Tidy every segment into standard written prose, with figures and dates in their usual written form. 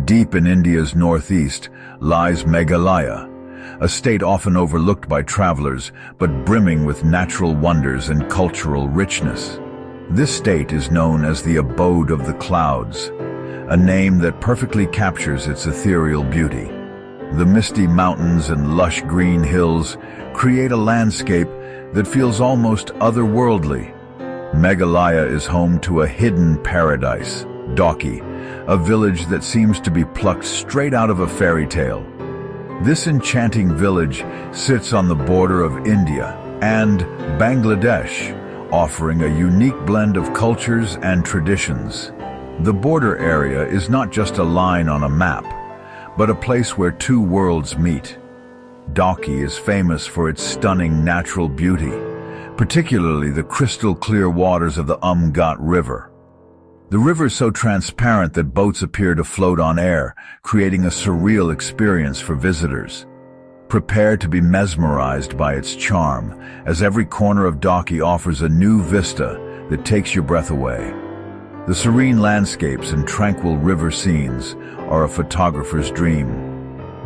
Deep in India's northeast lies Meghalaya, a state often overlooked by travelers but brimming with natural wonders and cultural richness. This state is known as the abode of the clouds, a name that perfectly captures its ethereal beauty. The misty mountains and lush green hills create a landscape that feels almost otherworldly. Meghalaya is home to a hidden paradise, Dawki, a village that seems to be plucked straight out of a fairy tale. This enchanting village sits on the border of India and Bangladesh, offering a unique blend of cultures and traditions. The border area is not just a line on a map, but a place where two worlds meet. Dawki is famous for its stunning natural beauty, particularly the crystal-clear waters of the Umngot River. The river is so transparent that boats appear to float on air, creating a surreal experience for visitors. Prepare to be mesmerized by its charm, as every corner of Dawki offers a new vista that takes your breath away. The serene landscapes and tranquil river scenes are a photographer's dream.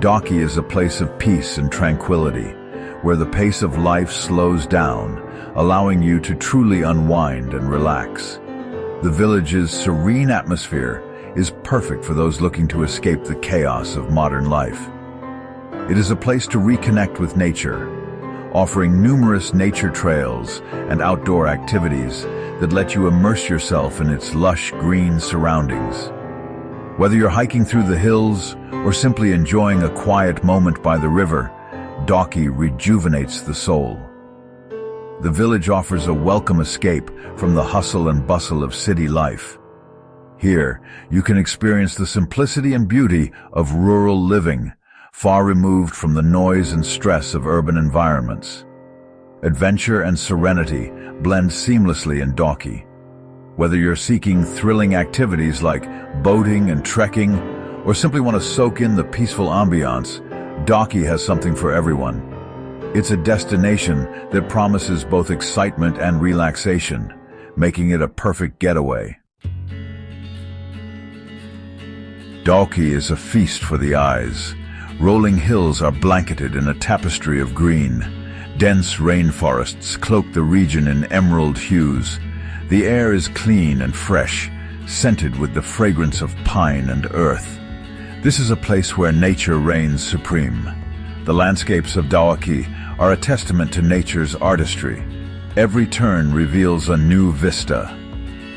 Dawki is a place of peace and tranquility, where the pace of life slows down, allowing you to truly unwind and relax. The village's serene atmosphere is perfect for those looking to escape the chaos of modern life. It is a place to reconnect with nature, offering numerous nature trails and outdoor activities that let you immerse yourself in its lush green surroundings. Whether you're hiking through the hills or simply enjoying a quiet moment by the river, Dawki rejuvenates the soul. The village offers a welcome escape from the hustle and bustle of city life. Here, you can experience the simplicity and beauty of rural living, far removed from the noise and stress of urban environments. Adventure and serenity blend seamlessly in Dawki. Whether you're seeking thrilling activities like boating and trekking, or simply want to soak in the peaceful ambiance, Dawki has something for everyone. It's a destination that promises both excitement and relaxation, making it a perfect getaway. Dawki is a feast for the eyes. Rolling hills are blanketed in a tapestry of green. Dense rainforests cloak the region in emerald hues. The air is clean and fresh, scented with the fragrance of pine and earth. This is a place where nature reigns supreme. The landscapes of Dawki are a testament to nature's artistry. Every turn reveals a new vista.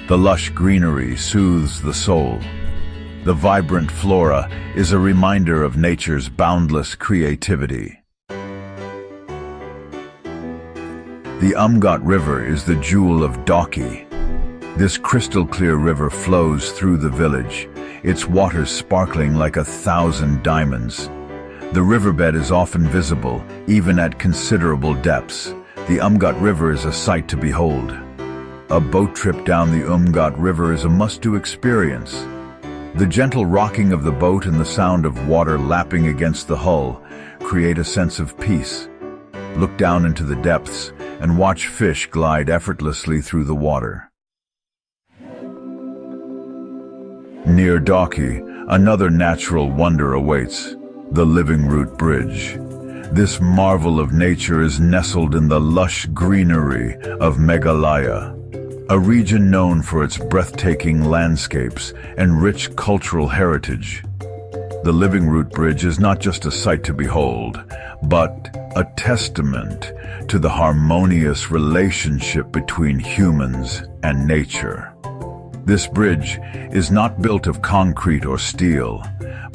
The lush greenery soothes the soul. The vibrant flora is a reminder of nature's boundless creativity. The Umngot River is the jewel of Dawki. This crystal-clear river flows through the village, its waters sparkling like 1,000 diamonds. The riverbed is often visible, even at considerable depths. The Umngot River is a sight to behold. A boat trip down the Umngot River is a must-do experience. The gentle rocking of the boat and the sound of water lapping against the hull create a sense of peace. Look down into the depths and watch fish glide effortlessly through the water. Near Dawki, another natural wonder awaits, the Living Root Bridge. This marvel of nature is nestled in the lush greenery of Meghalaya, a region known for its breathtaking landscapes and rich cultural heritage. The Living Root Bridge is not just a sight to behold, but a testament to the harmonious relationship between humans and nature. This bridge is not built of concrete or steel,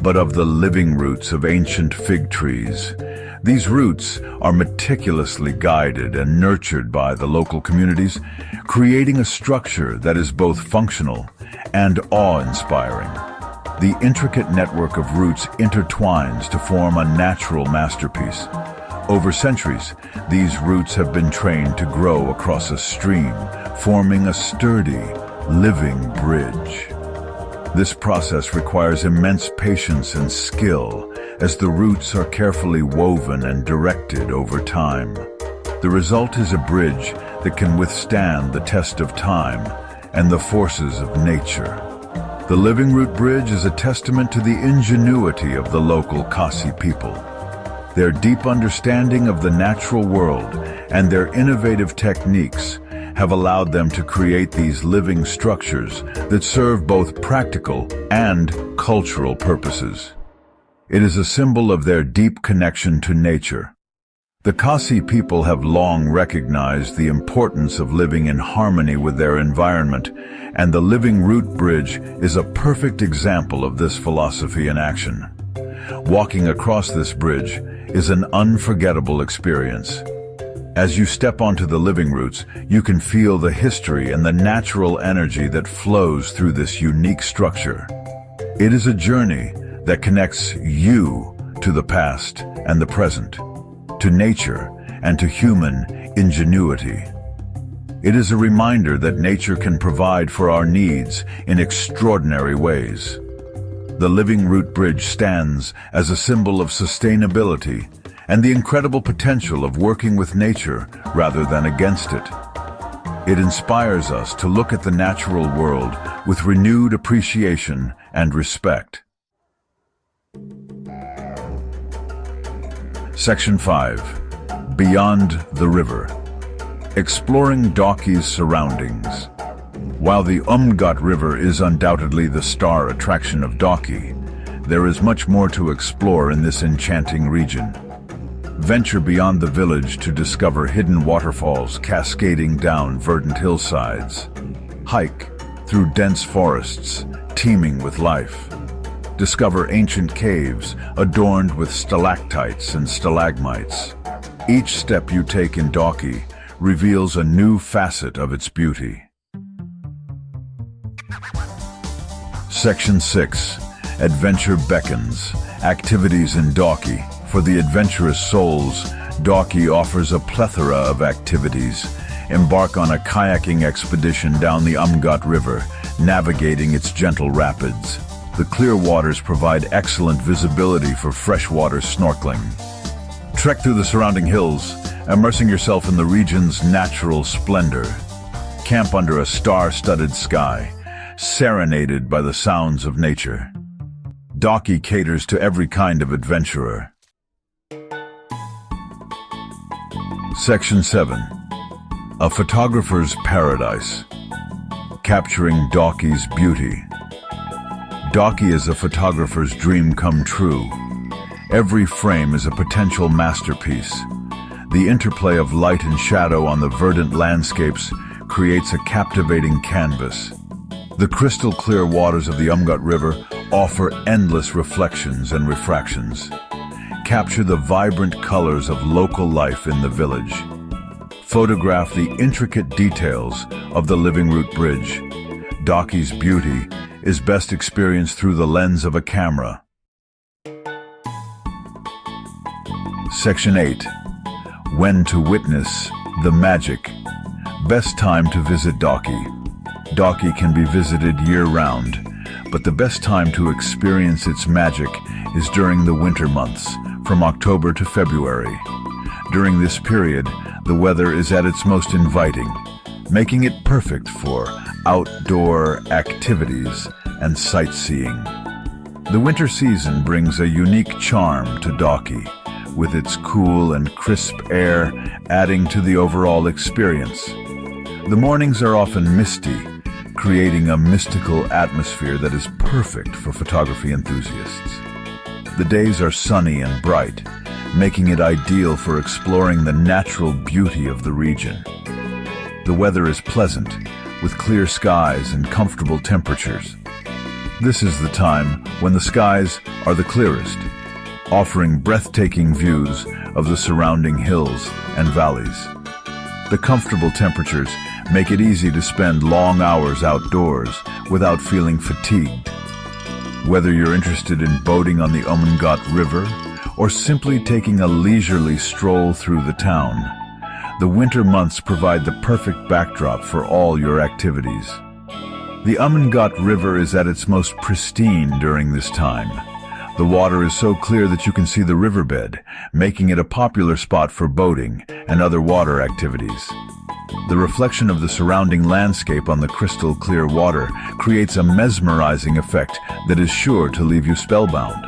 but of the living roots of ancient fig trees. These roots are meticulously guided and nurtured by the local communities, creating a structure that is both functional and awe-inspiring. The intricate network of roots intertwines to form a natural masterpiece. Over centuries, these roots have been trained to grow across a stream, forming a sturdy, living bridge. This process requires immense patience and skill, as the roots are carefully woven and directed over time. The result is a bridge that can withstand the test of time and the forces of nature. The Living Root Bridge is a testament to the ingenuity of the local Khasi people. Their deep understanding of the natural world and their innovative techniques have allowed them to create these living structures that serve both practical and cultural purposes. It is a symbol of their deep connection to nature. The Khasi people have long recognized the importance of living in harmony with their environment, and the Living Root Bridge is a perfect example of this philosophy in action. Walking across this bridge is an unforgettable experience. As you step onto the living roots, you can feel the history and the natural energy that flows through this unique structure. It is a journey that connects you to the past and the present, to nature and to human ingenuity. It is a reminder that nature can provide for our needs in extraordinary ways. The Living Root Bridge stands as a symbol of sustainability and the incredible potential of working with nature rather than against it. It inspires us to look at the natural world with renewed appreciation and respect. Section 5. Beyond the River. Exploring Dawki's surroundings. While the Umngot River is undoubtedly the star attraction of Dawki, there is much more to explore in this enchanting region. Venture beyond the village to discover hidden waterfalls cascading down verdant hillsides. Hike through dense forests teeming with life. Discover ancient caves adorned with stalactites and stalagmites. Each step you take in Dawki reveals a new facet of its beauty. Section 6. Adventure Beckons. Activities in Dawki. For the adventurous souls, Dawki offers a plethora of activities. Embark on a kayaking expedition down the Umngot River, navigating its gentle rapids. The clear waters provide excellent visibility for freshwater snorkeling. Trek through the surrounding hills, immersing yourself in the region's natural splendor. Camp under a star-studded sky, serenaded by the sounds of nature. Dawki caters to every kind of adventurer. Section 7. A photographer's paradise. Capturing Dawki's beauty. Dawki is a photographer's dream come true. Every frame is a potential masterpiece. The interplay of light and shadow on the verdant landscapes creates a captivating canvas. The crystal clear waters of the Umngot River offer endless reflections and refractions. Capture the vibrant colors of local life in the village. Photograph the intricate details of the Living Root Bridge. Dawki's beauty is best experienced through the lens of a camera. Section 8. When to witness the magic. Best time to visit Dawki. Dawki can be visited year-round, but the best time to experience its magic is during the winter months, from October to February. During this period, the weather is at its most inviting, making it perfect for outdoor activities and sightseeing. The winter season brings a unique charm to Dawki, with its cool and crisp air adding to the overall experience. The mornings are often misty, creating a mystical atmosphere that is perfect for photography enthusiasts. The days are sunny and bright, making it ideal for exploring the natural beauty of the region. The weather is pleasant, with clear skies and comfortable temperatures. This is the time when the skies are the clearest, offering breathtaking views of the surrounding hills and valleys. The comfortable temperatures make it easy to spend long hours outdoors without feeling fatigued. Whether you're interested in boating on the Umngot River or simply taking a leisurely stroll through the town, the winter months provide the perfect backdrop for all your activities. The Umngot River is at its most pristine during this time. The water is so clear that you can see the riverbed, making it a popular spot for boating and other water activities. The reflection of the surrounding landscape on the crystal clear water creates a mesmerizing effect that is sure to leave you spellbound.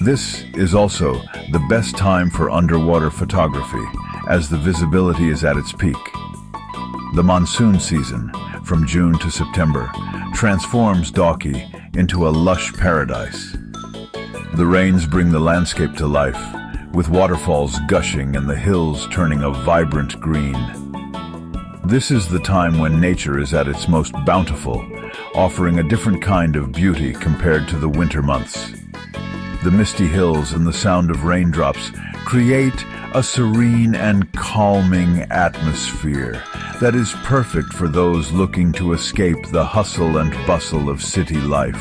This is also the best time for underwater photography, as the visibility is at its peak. The monsoon season, from June to September, transforms Dawki into a lush paradise. The rains bring the landscape to life, with waterfalls gushing and the hills turning a vibrant green. This is the time when nature is at its most bountiful, offering a different kind of beauty compared to the winter months. The misty hills and the sound of raindrops create a serene and calming atmosphere that is perfect for those looking to escape the hustle and bustle of city life.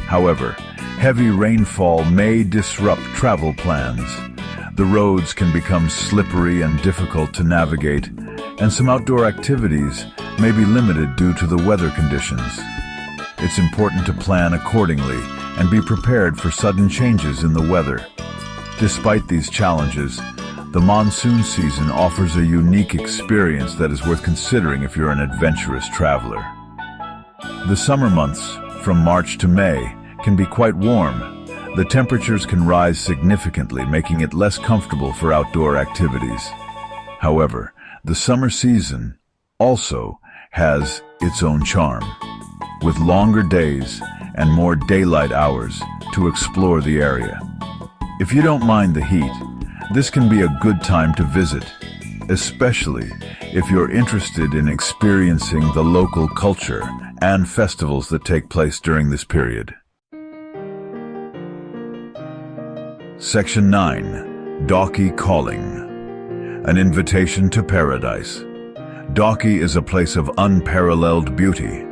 However, heavy rainfall may disrupt travel plans. The roads can become slippery and difficult to navigate, and some outdoor activities may be limited due to the weather conditions. It's important to plan accordingly and be prepared for sudden changes in the weather. Despite these challenges, the monsoon season offers a unique experience that is worth considering if you're an adventurous traveler. The summer months, from March to May, can be quite warm. The temperatures can rise significantly, making it less comfortable for outdoor activities. However, the summer season also has its own charm, with longer days and more daylight hours to explore the area. If you don't mind the heat, this can be a good time to visit, especially if you're interested in experiencing the local culture and festivals that take place during this period. Section 9. Dawki Calling. An invitation to paradise. Dawki is a place of unparalleled beauty.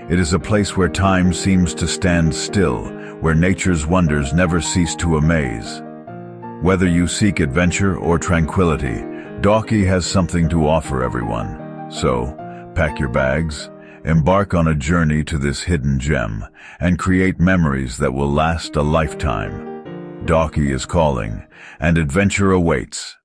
It is a place where time seems to stand still, where nature's wonders never cease to amaze. Whether you seek adventure or tranquility, Dawki has something to offer everyone. So, pack your bags, embark on a journey to this hidden gem, and create memories that will last a lifetime. Dawki is calling, and adventure awaits.